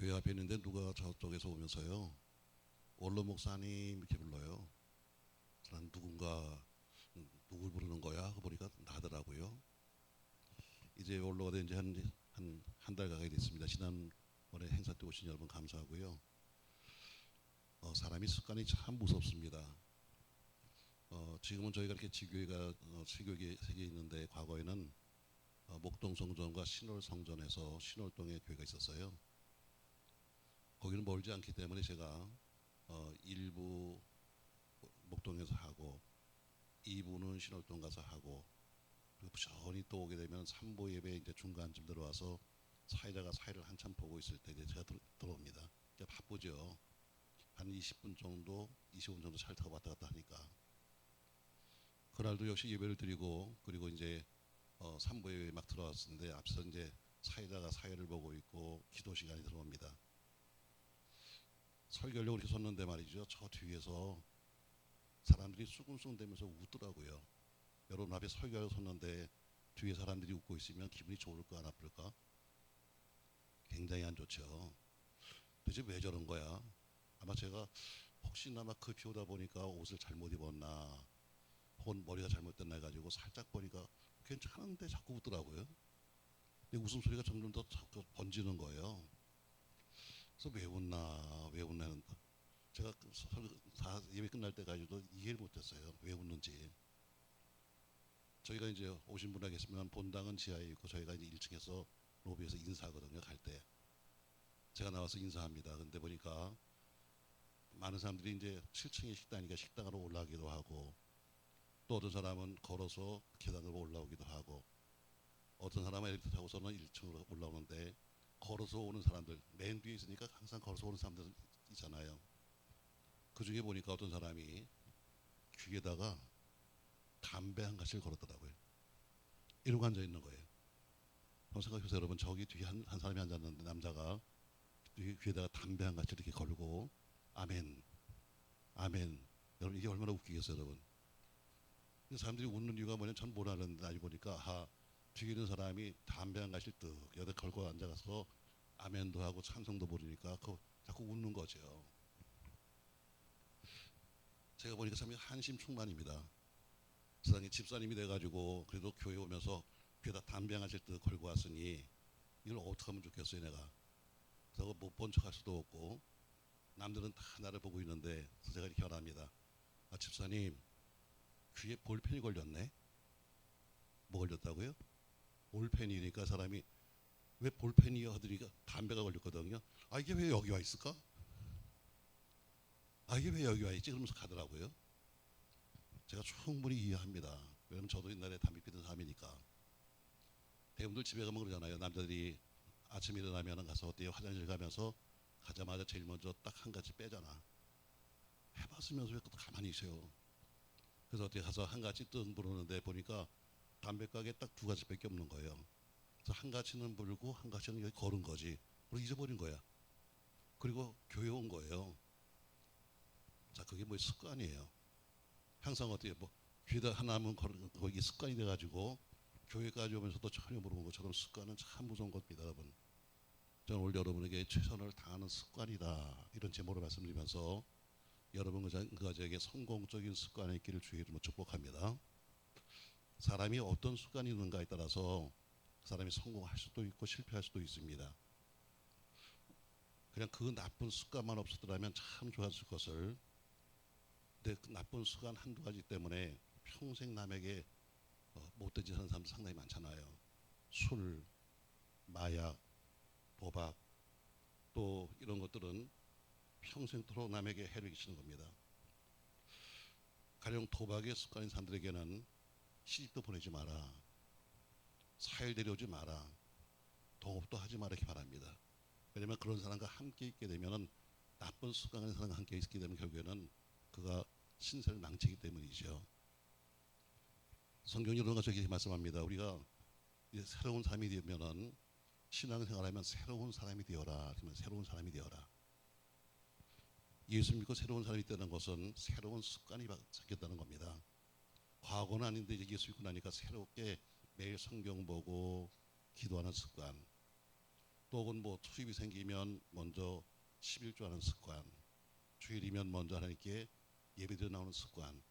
교회 앞에 있는데 누가 저쪽에서 오면서요, 원로 목사님 이렇게 불러요. 난 누군가, 누굴 부르는 거야 하고 보니까 나더라고요. 이제 원로가 된 지 한 달 가까이 됐습니다. 지난번에 행사 때 오신 여러분 감사하고요. 사람이 습관이 참 무섭습니다. 지금은 저희가 이렇게 지교회가 지교계 세계에 있는데, 과거에는 목동 성전과 신월 성전에서 신월동에 교회가 있었어요. 거기는 멀지 않기 때문에 제가 일부 목동에서 하고 2부는 신월동 가서 하고, 그리고 부지런히 또 오게 되면 3부 예배 이제 중간쯤 들어와서 사회자가 사회를 한참 보고 있을 때 이제 제가 들어옵니다. 바쁘죠. 한 20분 정도, 25분 정도 차를 타고 왔다 갔다 하니까. 그날도 역시 예배를 드리고, 그리고 이제 3부 예배 막 들어왔는데, 앞서 이제 사회자가 사회를 보고 있고 기도 시간이 들어옵니다. 설교하려고 이렇게 섰는데 말이죠, 저 뒤에서 사람들이 수근수근대면서 웃더라고요. 여러분 앞에 설교하려고 섰는데 뒤에 사람들이 웃고 있으면 기분이 좋을까 나쁠까? 굉장히 안 좋죠. 도대체 왜 저런 거야? 아마 제가 혹시나 막 급히 오다 보니까 옷을 잘못 입었나, 혹은 머리가 잘못됐나 해가지고 살짝 보니까 괜찮은데 자꾸 웃더라고요. 근데 웃음소리가 점점 더 자꾸 번지는 거예요. 그래서 왜 웃나 하는, 제가 다 예배 끝날 때까지도 이해를 못했어요. 왜 웃는지. 저희가 이제 오신 분이 계시면 본당은 지하에 있고, 저희가 이제 1층에서 로비에서 인사하거든요. 갈 때 제가 나와서 인사합니다. 근데 보니까 많은 사람들이 이제 7층에 식당이니까 식당으로 올라가기도 하고, 또 어떤 사람은 걸어서 계단으로 올라오기도 하고, 어떤 사람은 엘리베이터 타고서는 1층으로 올라오는데, 걸어서 오는 사람들 맨 뒤에 있으니까 항상 걸어서 오는 사람들 있잖아요. 그 중에 보니까 어떤 사람이 귀에다가 담배 한 가지를 걸었더라고요. 이러고 앉아 있는 거예요. 한번 생각해보세요, 여러분. 저기 뒤에 한 사람이 앉았는데, 남자가 귀에다가 담배 한 가지를 이렇게 걸고 아멘, 아멘. 여러분, 이게 얼마나 웃기겠어요, 여러분. 사람들이 웃는 이유가 뭐냐면, 전 모르는데 나중에 보니까 뒤에 있는 사람이 담배 한 가지를 뜩 여덟 걸고 앉아서 아멘도 하고 찬송도 부르니까 자꾸 웃는 거죠. 제가 보니까 참 한심 충만입니다. 세상에 집사님이 돼가지고 그래도 교회 오면서 귀에다 담배 한 가지를 뜩 걸고 왔으니 이걸 어떻게 하면 좋겠어요, 내가. 그래서 못 본 척 할 수도 없고, 남들은 다 나를 보고 있는데, 그래서 제가 이렇게 말합니다. 집사님, 귀에 볼펜이 걸렸네. 뭐 걸렸다고요? 볼펜이니까 사람이 왜 볼펜이요 하더니까 담배가 걸렸거든요. 이게 왜 여기 와 있을까? 이게 왜 여기 와 있지? 그러면서 가더라고요. 제가 충분히 이해합니다. 왜냐면 저도 옛날에 담배 피던 사람이니까. 대부분들 집에 가면 그러잖아요. 남자들이 아침에 일어나면 가서 어때요? 화장실 가면서 가자마자 제일 먼저 딱 한 가지 빼잖아. 해봤으면서 왜 또 가만히 있어요? 그래서 어떻게 가서 한 가지 뜬 부르는데 보니까 담배 가게 딱 두 가지밖에 없는 거예요. 그래서 한 가지는 불고 한 가지는 여기 걸은 거지. 그리고 잊어버린 거야. 그리고 교회 온 거예요. 자, 그게 뭐 습관이에요. 항상 어떻게 뭐 귀에다 하나만 걸은 거, 이게 습관이 돼가지고 교회까지 오면서도 전혀 모르는 것처럼, 습관은 참 무서운 겁니다, 여러분. 저는 오늘 여러분에게 최선을 다하는 습관이다, 이런 제목으로 말씀드리면서 여러분 그 가정에게 성공적인 습관의 있기를 주의 이름으로 축복합니다. 사람이 어떤 습관이 있는가에 따라서 사람이 성공할 수도 있고 실패할 수도 있습니다. 그냥 그 나쁜 습관만 없었더라면 참 좋았을 것을. 근데 그 나쁜 습관 한두 가지 때문에 평생 남에게 못된 짓 하는 사람도 상당히 많잖아요. 술, 마약, 도박, 또 이런 것들은 평생토록 남에게 해를 끼치는 겁니다. 가령 도박의 습관인 사람들에게는 시집도 보내지 마라, 사회 데려오지 마라, 동업도 하지 마라 이렇게 말합니다. 왜냐하면 그런 사람과 함께 있게 되면, 나쁜 습관의 사람과 함께 있게 되면 결국에는 그가 신세를 망치기 때문이죠. 성경이 이런 것을 이렇게 말씀합니다. 우리가 이제 새로운 사람이 되면은, 신앙생활하면 새로운 사람이 되어라. 새로운 사람이 되어라. 예수 믿고 새로운 사람이 되는 것은 새로운 습관이 생겼다는 겁니다. 과거는 아닌데 이제 예수 믿고 나니까 새롭게 매일 성경 보고 기도하는 습관, 또 혹은 뭐 수입이 생기면 먼저 11조 하는 습관, 주일이면 먼저 하나님께 예배드려 나오는 습관,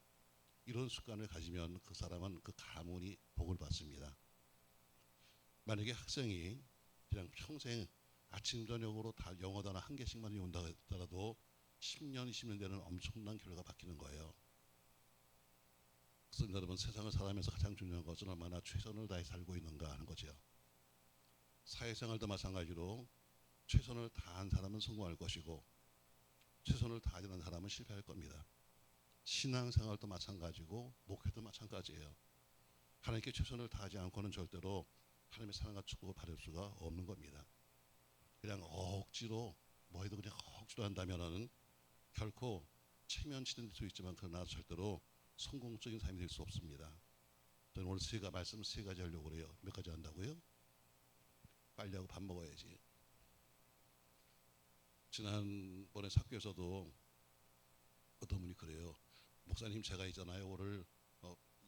이런 습관을 가지면 그 사람은 그 가문이 복을 받습니다. 만약에 학생이 그냥 평생 아침 저녁으로 다 영어 단어 한 개씩만 외운다 하더라도 10년 20년 되는 엄청난 결과가 바뀌는 거예요. 그래서 여러분, 세상을 살아가면서 가장 중요한 것은 얼마나 최선을 다해 살고 있는가 하는 거죠. 사회생활도 마찬가지로 최선을 다한 사람은 성공할 것이고 최선을 다하지 않은 사람은 실패할 겁니다. 신앙생활도 마찬가지고 목회도 마찬가지예요. 하나님께 최선을 다하지 않고는 절대로 하나님의 사랑과 축복을 받을 수가 없는 겁니다. 그냥 억지로 뭐 해도 그냥 억지로 한다면은 결코 체면치는 수 있지만 그러나 절대로 성공적인 삶이 될 수 없습니다. 저는 오늘 말씀 세 가지 하려고 그래요. 몇 가지 한다고요? 빨리 하고 밥 먹어야지. 지난번에 사교에서도 어떤 분이 그래요. 목사님, 제가 있잖아요, 오늘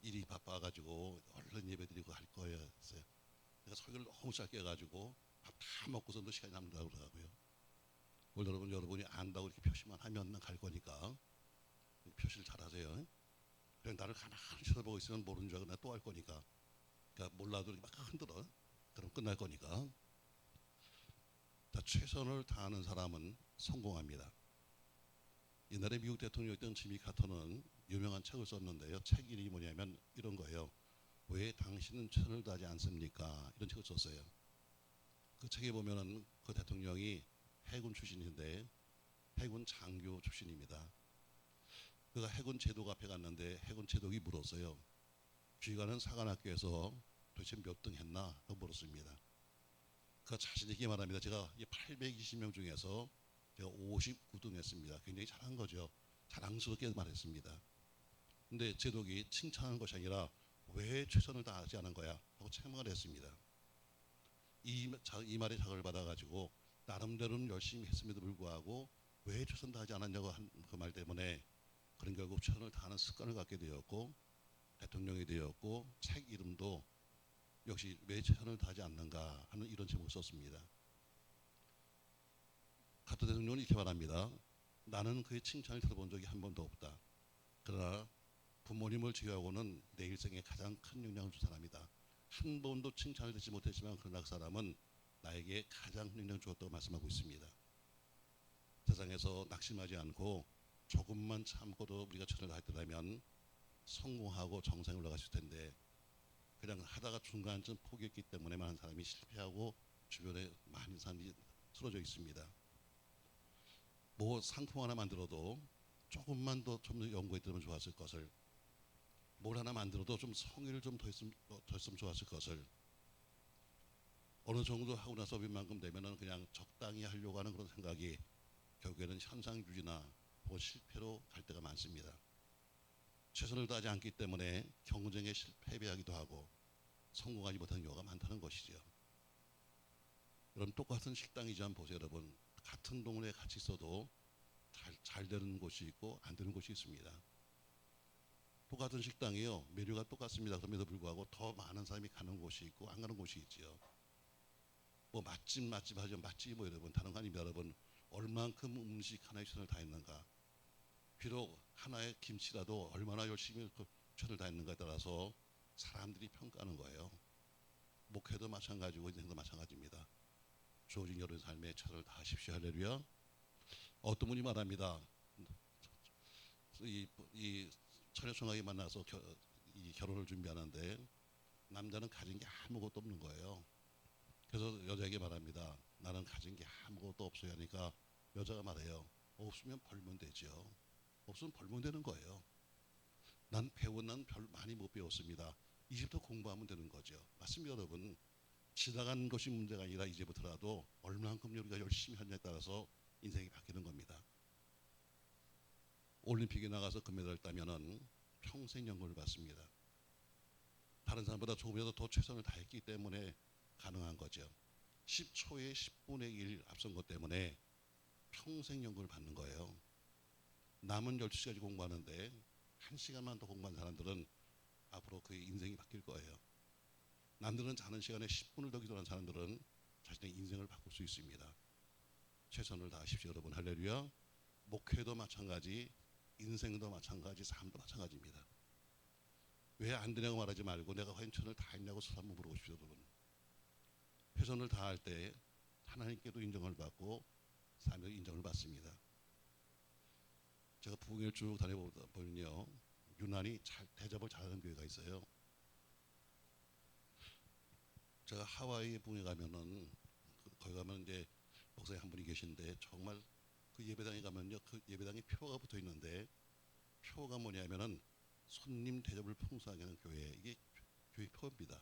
일이 바빠가지고 얼른 예배드리고 할 거예요. 했어요. 내가 설교를 너무 짧게 해가지고 밥 다 먹고서도 시간이 남는다고 그러더라고요. 오늘 여러분이 안다고 이렇게 표시만 하면 갈 거니까 표시를 잘 하세요. 그냥 나를 가만히 쳐다보고 있으면 모르는 줄 알고 내가 또 할 거니까. 그러니까 몰라도 막 흔들어. 그럼 끝날 거니까. 자, 최선을 다하는 사람은 성공합니다. 옛날에 미국 대통령이었던 지미 카터는 유명한 책을 썼는데요. 책 이름이 뭐냐면 이런 거예요. 왜 당신은 최선을 다하지 않습니까? 이런 책을 썼어요. 그 책에 보면은 그 대통령이 해군 출신인데 해군 장교 출신입니다. 그가 해군 제독 앞에 갔는데 해군 제독이 물었어요. 귀가는 사관학교에서 도대체 몇 등 했나? 라고 물었습니다. 그가 자신 있게 말합니다. 제가 820명 중에서 제가 59등 했습니다. 굉장히 잘한 거죠. 자랑스럽게 말했습니다. 근데 제독이 칭찬한 것이 아니라 왜 최선을 다하지 않은 거야? 하고 책망을 했습니다. 이 말에 자극을 받아가지고 나름대로는 열심히 했음에도 불구하고 왜 최선 다하지 않았냐고 한 그 말 때문에 그런 결국 최선을 다하는 습관을 갖게 되었고 대통령이 되었고 책 이름도 역시 왜 최선을 다하지 않는가 하는 이런 제목을 썼습니다. 카터 대통령은 이렇게 말합니다. 나는 그의 칭찬을 들어본 적이 한 번도 없다. 그러나 부모님을 제외하고는 내 일생에 가장 큰 영향을 준 사람이다. 한 번도 칭찬을 듣지 못했지만 그러나 그 사람은 나에게 가장 큰 영향을 주었다고 말씀하고 있습니다. 세상에서 낙심하지 않고 조금만 참고도 우리가 최선을 다했더라면 성공하고 정상에 올라갔을 텐데 그냥 하다가 중간쯤 포기했기 때문에 많은 사람이 실패하고 주변에 많은 사람이 쓰러져 있습니다. 뭐 상품 하나 만들어도 조금만 더 좀 연구했더라면 좋았을 것을, 뭘 하나 만들어도 좀 성의를 좀 더 했으면 좋았을 것을, 어느 정도 하고 나서 웬만큼 되면은 그냥 적당히 하려고 하는 그런 생각이 결국에는 현상주의나 혹은 실패로 갈 때가 많습니다. 최선을 다하지 않기 때문에 경쟁에 패배하기도 하고 성공하지 못하는 경우가 많다는 것이죠. 여러분, 똑같은 식당이지만 보세요. 여러분, 같은 동네에 같이 있어도 잘 되는 곳이 있고 안 되는 곳이 있습니다. 똑같은 식당이요, 메뉴가 똑같습니다. 그럼에도 불구하고 더 많은 사람이 가는 곳이 있고 안 가는 곳이 있죠. 뭐 맛집 하죠. 맛집이 뭐 여러분 다른 거 아닙니다. 여러분, 얼만큼 음식 하나에 최선을 다했는가. 비록 하나의 김치라도 얼마나 열심히 최선을 다했는가에 따라서 사람들이 평가하는 거예요. 목회도 마찬가지고 인생도 마찬가지입니다. 주어진 여러분 삶에 최선을 다하십시오. 할렐루야. 어떤 분이 말합니다. 이 처녀청하게 만나서 이 결혼을 준비하는데 남자는 가진 게 아무것도 없는 거예요. 그래서 여자에게 말합니다. 나는 가진 게 아무것도 없어요 하니까 여자가 말해요. 없으면 벌면 되죠. 없으면 벌면 되는 거예요. 난 별 많이 못 배웠습니다. 이제부터 공부하면 되는 거죠. 맞습니다, 여러분. 지나간 것이 문제가 아니라 이제부터라도 얼마만큼 우리가 열심히 하느냐에 따라서 인생이 바뀌는 겁니다. 올림픽에 나가서 금메달을 따면은 평생 연금을 받습니다. 다른 사람보다 조금이라도 더 최선을 다했기 때문에 가능한 거죠. 10초에 10분의 1 앞선 것 때문에 평생 연금을 받는 거예요. 남은 12시까지 공부하는데 1시간만 더 공부한 사람들은 앞으로 그의 인생이 바뀔 거예요. 남들은 자는 시간에 10분을 더 기도하는 사람들은 자신의 인생을 바꿀 수 수 있습니다. 최선을 다하십시오, 여러분. 할렐루야. 목회도 마찬가지, 인생도 마찬가지, 삶도 마찬가지입니다. 왜 안 되냐고 말하지 말고 내가 과연 최선을 다했냐고 스스로 한번 물어보십시오, 여러분. 최선을 다할 때 하나님께도 인정을 받고 삶에도 인정을 받습니다. 제가 부흥회를 쭉 다녀보다 보면요, 유난히 대접을 잘하는 교회가 있어요. 제가 하와이 부흥회 가면은 거기 가면 이제 목사님 한 분이 계신데 정말 그 예배당에 가면요, 그 예배당에 표가 붙어 있는데 표가 뭐냐면은 손님 대접을 풍성하게 하는 교회, 이게 교회 표입니다.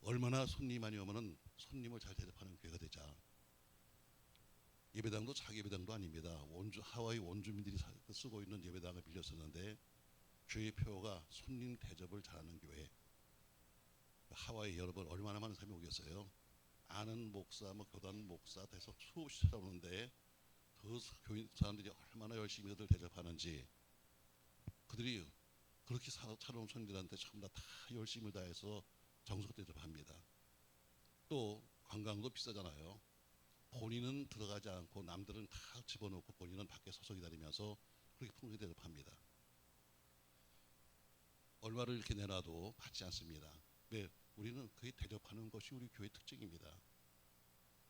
얼마나 손님 많이 오면은 손님을 잘 대접하는 교회가 되자. 예배당도 자기 예배당도 아닙니다. 하와이 원주민들이 쓰고 있는 예배당을 빌렸었는데 교회 표가 손님 대접을 잘하는 교회. 하와이 여러분 얼마나 많은 사람이 오겠어요. 아는 목사, 교단 목사 돼서 수없이 찾아오는데 그 교인 사람들이 얼마나 열심히 그들 대접하는지, 그들이 그렇게 찾아온 손님들한테 전부 다 열심을 다해서 정성껏 대접합니다. 또 관광도 비싸잖아요. 본인은 들어가지 않고 남들은 다 집어넣고 본인은 밖에 서서 기다리면서 그렇게 풍성히 대접합니다. 얼마를 이렇게 내놔도 받지 않습니다. 왜? 우리는 그게 대접하는 것이 우리 교회 특징입니다.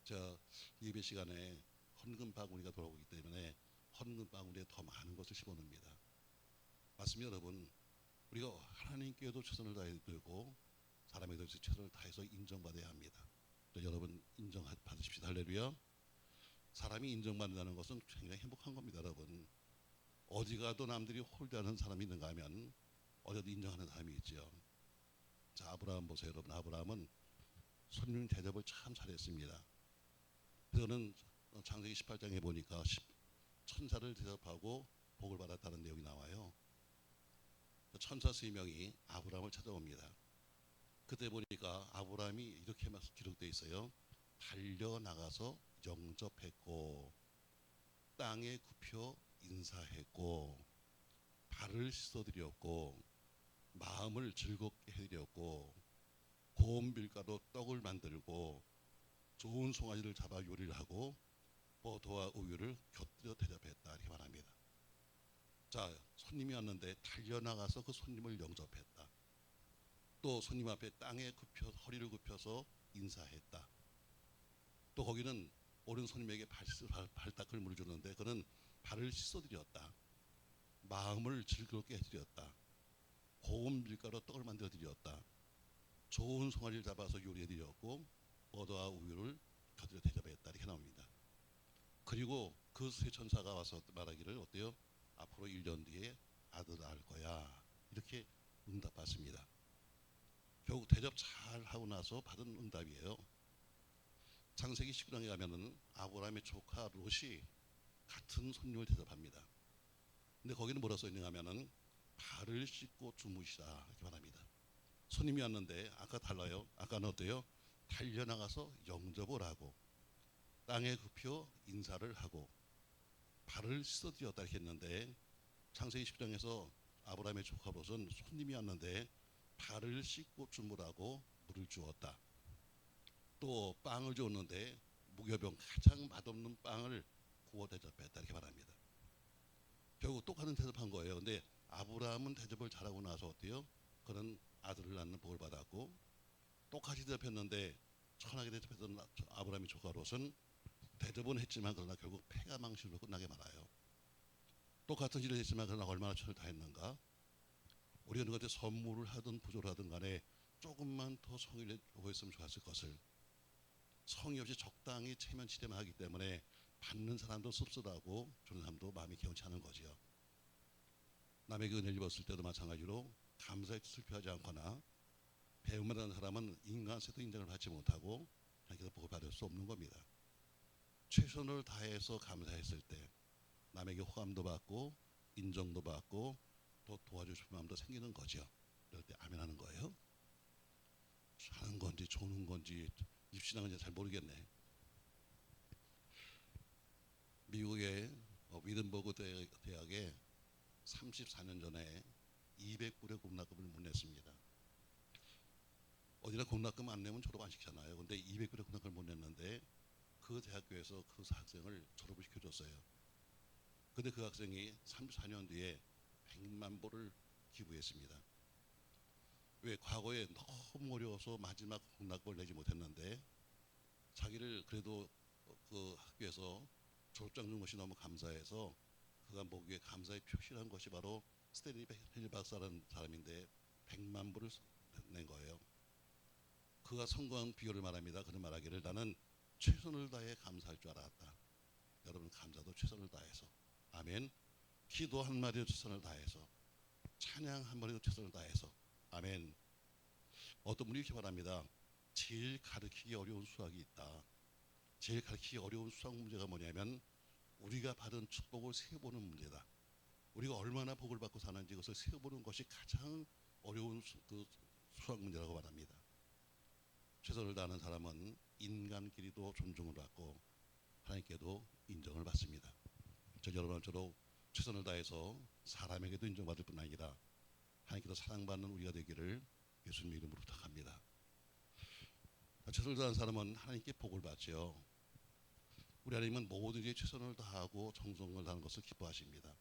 자, 예배 시간에 헌금 바구니가 돌아오기 때문에 헌금 바구니에 더 많은 것을 집어넣습니다. 맞습니다, 여러분. 우리가 하나님께도 최선을 다해야 되고 사람에게도 최선을 다해서 인정받아야 합니다. 여러분 인정받으십시오. 할렐루야. 사람이 인정받는다는 것은 굉장히 행복한 겁니다, 여러분. 어디 가도 남들이 홀대하는 사람이 있는가 하면 어디도 인정하는 사람이 있죠. 자, 아브라함 보세요, 여러분. 아브라함은 손님 대접을 참 잘했습니다. 그래서는 창세기 18장에 보니까 천사를 대접하고 복을 받았다는 내용이 나와요. 천사 3명이 아브라함을 찾아옵니다. 그때 보니까 아브라함이 이렇게 기록되어 있어요. 달려나가서 영접했고 땅에 굽혀 인사했고 발을 씻어드렸고 마음을 즐겁게 해드렸고 고운 밀가루 떡을 만들고 좋은 송아지를 잡아 요리를 하고 포도와 우유를 곁들여 대접했다, 이렇게 말합니다. 자, 손님이 왔는데 달려나가서 그 손님을 영접했다. 또 손님 앞에 땅에 허리를 굽혀서 인사했다. 또 거기는 오른 손님에게 발닦을 물을 줬는데 그는 발을 씻어드렸다. 마음을 즐겁게 해드렸다. 고운 밀가루 떡을 만들어 드렸다. 좋은 송아지를 잡아서 요리해 드렸고 포도와 우유를 곁들여 대접했다, 이렇게 나옵니다. 그리고 그 세 천사가 와서 말하기를 어때요? 앞으로 1년 뒤에 아들을 낳을 거야, 이렇게 응답받습니다. 결국 대접 잘 하고 나서 받은 응답이에요. 창세기 19장에 가면은 아브라함의 조카 롯이 같은 손님을 대접합니다. 근데 거기는 뭐라 써 있는가 하면은 발을 씻고 주무시라, 이렇게 말합니다. 손님이 왔는데 아까 달라요. 아까는 어때요? 달려나가서 영접을 하고 땅에 굽혀 인사를 하고 발을 씻어드렸다, 이렇게 했는데 창세기 19장에서 아브라함의 조카 롯은 손님이 왔는데 발을 씻고 주무라고 물을 주었다. 또 빵을 줬는데 무교병 가장 맛없는 빵을 구워 대접했다, 이렇게 말합니다. 결국 똑같은 대접한 거예요. 근데 아브라함은 대접을 잘하고 나서 어때요? 그는 아들을 낳는 복을 받았고 똑같이 대접했는데 천하게 대접했던 아브라함의 조카 롯은 대접은 했지만 그러나 결국 패가 망신으로 끝나게 말아요. 똑같은 일을 했지만 그러나 얼마나 최선을 다했는가. 우리가 누구한테 선물을 하든 부조를 하든 간에 조금만 더 성의를 보였으면 좋았을 것을 성의 없이 적당히 체면 치대만 하기 때문에 받는 사람도 씁쓸하고 주는 사람도 마음이 개운치 않은 거지요. 남에게 은혜를 입었을 때도 마찬가지로 감사에 슬퍼하지 않거나 배움을 하는 사람은 인간세도 인정을 받지 못하고 자기가 복을 받을 수 없는 겁니다. 최선을 다해서 감사했을 때 남에게 호감도 받고 인정도 받고 또 도와주고 싶은 마음도 생기는 거죠. 이럴 때 아멘 하는 거예요. 하는 건지 조는 건지 입신하는 건지 잘 모르겠네. 미국의 위든버그 대학에 34년 전에 200불의 공납금을 못 냈습니다. 어디나 공납금 안 내면 졸업 안 시키잖아요. 근데 200불의 공납금을 못 냈는데 그 대학교에서 그 학생을 졸업을 시켜줬어요. 근데 그 학생이 34년 뒤에 100만 불을 기부했습니다. 왜? 과거에 너무 어려워서 마지막 공락을 내지 못했는데 자기를 그래도 그 학교에서 졸업장 준 것이 너무 감사해서 그가 보기에 감사의 표시를 한 것이 바로 스탠리 힐 박사라는 사람인데 100만 불을 낸 거예요. 그가 성공한 비결을 말합니다. 그는 말하기를 나는 최선을 다해 감사할 줄 알았다. 여러분 감사도 최선을 다해서, 아멘. 기도 한 마디도 최선을 다해서, 찬양 한 마디도 최선을 다해서, 아멘. 어떤 분이 이렇게 말합니다. 제일 가르치기 어려운 수학이 있다. 제일 가르치기 어려운 수학 문제가 뭐냐면 우리가 받은 축복을 세어보는 문제다. 우리가 얼마나 복을 받고 사는지 그것을 세어보는 것이 가장 어려운 그 수학 문제라고 말합니다. 최선을 다하는 사람은 인간끼리도 존중을 받고 하나님께도 인정을 받습니다. 저 여러분처럼 최선을 다해서 사람에게도 인정받을 뿐 아니라 하나님께도 사랑받는 우리가 되기를 예수님 이름으로 부탁합니다. 최선을 다하는 사람은 하나님께 복을 받죠. 우리 하나님은 모든 일에 최선을 다하고 정성을 다하는 것을 기뻐하십니다.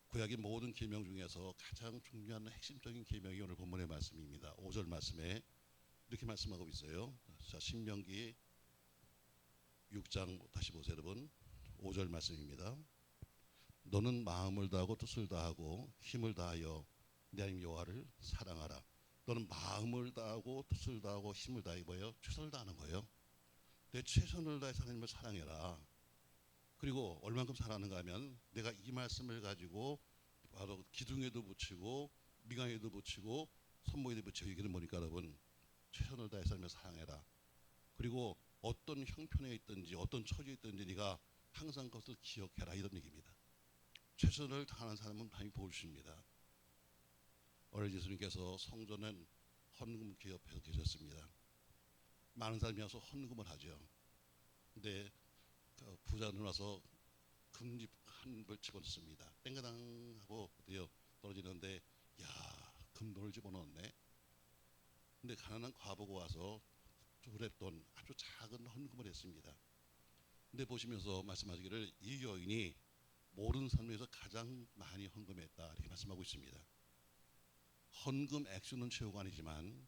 구약의 모든 계명 중에서 가장 중요한 핵심적인 계명이 오늘 본문의 말씀입니다. 5절 말씀에 이렇게 말씀하고 있어요. 자, 신명기 6장 다시 보세요, 여러분. 5절 말씀입니다. 너는 마음을 다하고 뜻을 다하고 힘을 다하여 내 하나님 여호와를 사랑하라. 너는 마음을 다하고 뜻을 다하고 힘을 다해 뭐예요? 최선을 다하는 거예요. 내 최선을 다해 하나님을 사랑해라. 그리고 얼만큼 사랑하는가 하면 내가 이 말씀을 가지고 바로 기둥에도 붙이고 미강에도 붙이고 손목에도 붙이고 이게 뭐니까 여러분 최선을 다해 하나님을 사랑해라. 그리고 어떤 형편에 있든지 어떤 처지에 있든지 네가 항상 그것을 기억해라 이런 얘기입니다. 최선을 다하는 사람은 하나님이 복을 주십니다. 오늘 예수님께서 성전엔 헌금 기업에서 계셨습니다. 많은 사람이 와서 헌금을 하죠. 근데 부자는 와서 금집 한 벌 집어넣습니다. 땡가당 하고 떨어지는데 야 금돈을 집어넣었네. 근데 가난한 과부가 와서 두랩돈 아주 작은 헌금을 했습니다. 근데 보시면서 말씀하시기를 이 여인이 모든 사람 중에서 가장 많이 헌금했다 이렇게 말씀하고 있습니다. 헌금 액수는 최고가 아니지만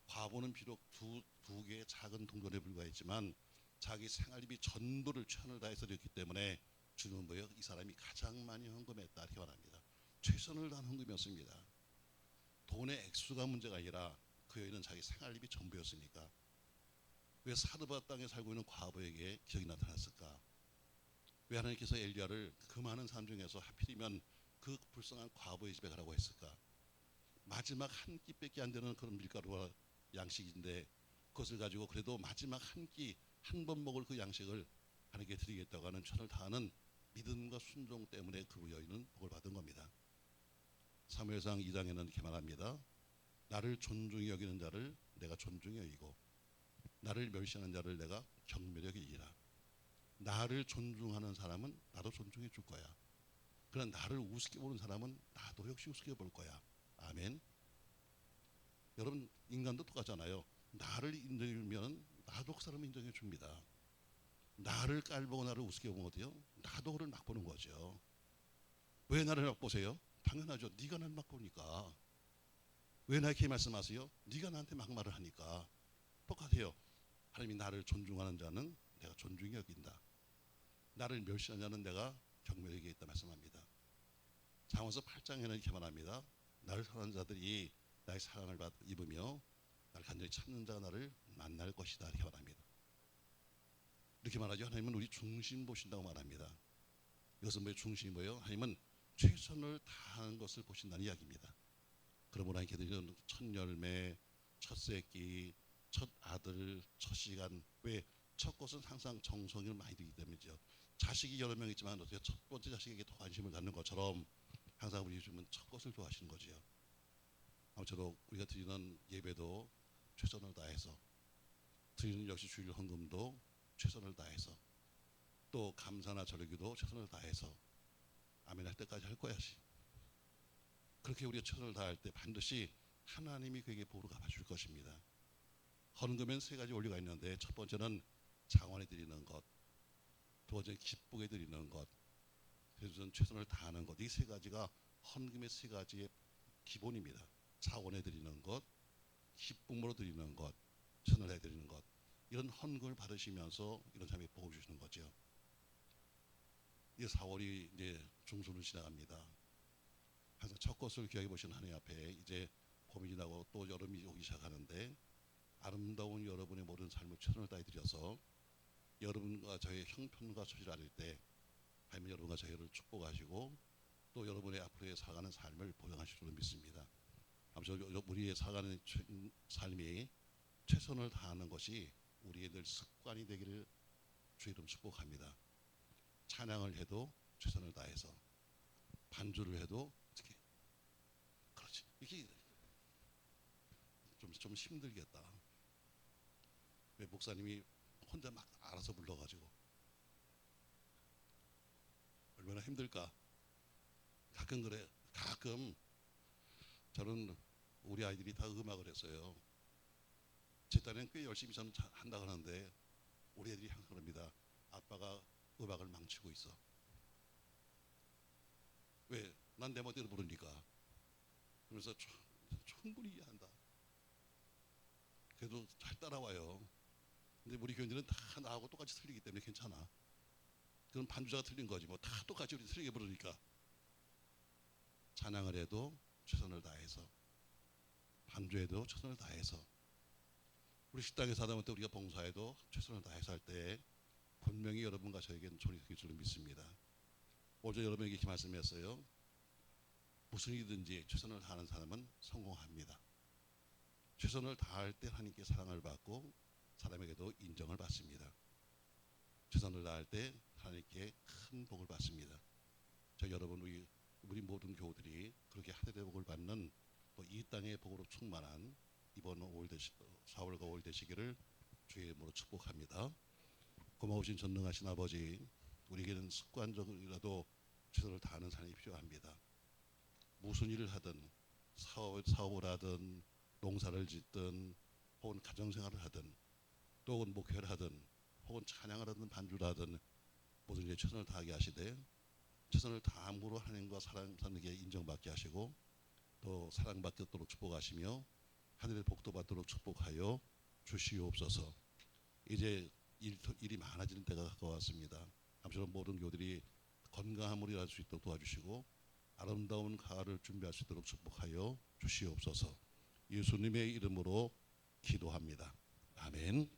과부는 비록 두 개의 작은 동전에 불과했지만 자기 생활비 전부를 최선을 다해서 드렸기 때문에 주님은 뭐예요? 이 사람이 가장 많이 헌금했다 이렇게 말합니다. 최선을 다한 헌금이었습니다. 돈의 액수가 문제가 아니라 그 여인은 자기 생활비 전부였으니까. 왜 사르밧 땅에 살고 있는 과부에게 기적이 나타났을까? 왜 하나님께서 엘리야를 그 많은 사람 중에서 하필이면 그 불쌍한 과부의 집에 가라고 했을까? 마지막 한 끼밖에 안 되는 그런 밀가루와 양식인데 그것을 가지고 그래도 마지막 한 끼 한 번 먹을 그 양식을 하나님께 드리겠다고 하는 최선을 다하는 믿음과 순종 때문에 그 여인은 복을 받은 겁니다. 사무엘상 2장에는 이렇게 말합니다. 나를 존중히 여기는 자를 내가 존중히 여기고 나를 멸시하는 자를 내가 경멸히 여기리라. 나를 존중하는 사람은 나도 존중해 줄 거야. 그러나 나를 우습게 보는 사람은 나도 역시 우습게 볼 거야. 아멘. 여러분 인간도 똑같잖아요. 나를 인정하면 나도 그 사람을 인정해 줍니다. 나를 깔보고 나를 우습게 보면 어때요? 나도 그를 막 보는 거죠. 왜 나를 막 보세요? 당연하죠. 네가 나를 막 보니까. 왜 나에게 말씀하세요? 네가 나한테 막말을 하니까. 똑같아요. 하나님이 나를 존중하는 자는 내가 존중히 여긴다. 나를 멸시하는 자는 내가 경멸히 여기겠다 말씀합니다. 잠언서 8장에는 이렇게 말합니다. 나를 사랑하는 자들이 나의 사랑을 입으며 나를 간절히 찾는 자가 나를 만날 것이다 이렇게 말합니다. 이렇게 말하죠. 하나님은 우리 중심 보신다고 말합니다. 이것은 뭐예요? 중심이 뭐예요? 하나님은 최선을 다하는 것을 보신다는 이야기입니다. 그러므로 하나님께 드리는 첫 열매, 첫 새끼, 첫 아들, 첫 시간. 왜? 첫 것은 항상 정성을 많이 들기 때문이죠. 자식이 여러 명 있지만 어떻게 첫 번째 자식에게 더 관심을 갖는 것처럼 항상 우리 주님은 첫 것을 좋아하시는 거죠. 아무쪼록 우리가 드리는 예배도 최선을 다해서 드리는 역시 주일 헌금도 최선을 다해서 또 감사나 절기도 최선을 다해서 아멘 할 때까지 할 거야지. 그렇게 우리가 최선을 다할 때 반드시 하나님이 그에게 복으로 갚아줄 것입니다. 헌금엔 세 가지 원리가 있는데 첫 번째는 장원해 드리는 것, 두 번째 기쁘게 드리는 것, 그래서 최선을 다하는 것. 이 세 가지가 헌금의 세 가지의 기본입니다. 자원해 드리는 것, 기쁨으로 드리는 것, 최선을 해 드리는 것. 이런 헌금을 받으시면서 이런 삶에 복을 주시는 거죠. 이제 4월이 이제 중순을 지나갑니다. 항상 첫 것을 기억해 보시는 하나님 앞에 이제 봄이 지나고 또 여름이 오기 시작하는데 아름다운 여러분의 모든 삶을 최선을 다해 드려서 여러분과 저의 형편과 처지를 알릴 때 하나님 여러분과 저희를 축복하시고 또 여러분의 앞으로의 살아가는 삶을 보장하실 줄 믿습니다. 아무튼 우리의 살아가는 삶이 최선을 다하는 것이 우리의 늘 습관이 되기를 주의 이름 축복합니다. 찬양을 해도 최선을 다해서, 반주를 해도 어떻게 그렇지, 이게 좀 힘들겠다. 왜 목사님이 혼자 막 알아서 불러가지고 얼마나 힘들까. 가끔 그래. 가끔 저는 우리 아이들이 다 음악을 했어요. 제 딸은 꽤 열심히 저는 한다고 하는데 우리 애들이 항상 그럽니다. 아빠가 음악을 망치고 있어. 왜? 난 내 멋대로 부르니까. 그래서 충분히 이해한다. 그래도 잘 따라와요. 근데 우리 교인들은 다 나하고 똑같이 틀리기 때문에 괜찮아. 그럼 반주자가 틀린 거지 뭐. 다 똑같이 우리 틀리게 부르니까. 찬양을 해도 최선을 다해서, 반주해도 최선을 다해서, 우리 식당에서 하다 보면 우리가 봉사해도 최선을 다해서 할 때 분명히 여러분과 저에게는 손이 될 줄 믿습니다. 어제 여러분에게 이렇게 말씀했어요. 무슨 일이든지 최선을 다하는 사람은 성공합니다. 최선을 다할 때 하나님께 사랑을 받고 사람에게도 인정을 받습니다. 최선을 다할 때 하나님께 큰 복을 받습니다. 저 여러분 우리 모든 교우들이 그렇게 하늘의 복을 받는 또 이 땅의 복으로 충만한 이번 4월과 5월 되시기를 주의 이름으로 축복합니다. 고마우신 전능하신 아버지, 우리에게는 습관적이라도 최선을 다하는 삶이 필요합니다. 무슨 일을 하든 사업을 하든 농사를 짓든 혹은 가정생활을 하든 또 혹은 목회를 하든 혹은 찬양을 하든 반주를 하든 모든 일에 최선을 다하게 하시되 최선을 다함으로 하나님과 사람에게 인정받게 하시고 또 사랑받도록 축복하시며 하늘의 복도 받도록 축복하여 주시옵소서. 이제 일이 많아지는 때가 가까웠습니다. 아무쪼록 모든 교들이 건강함으로 일할 수 있도록 도와주시고 아름다운 가을을 준비할 수 있도록 축복하여 주시옵소서. 예수님의 이름으로 기도합니다. 아멘.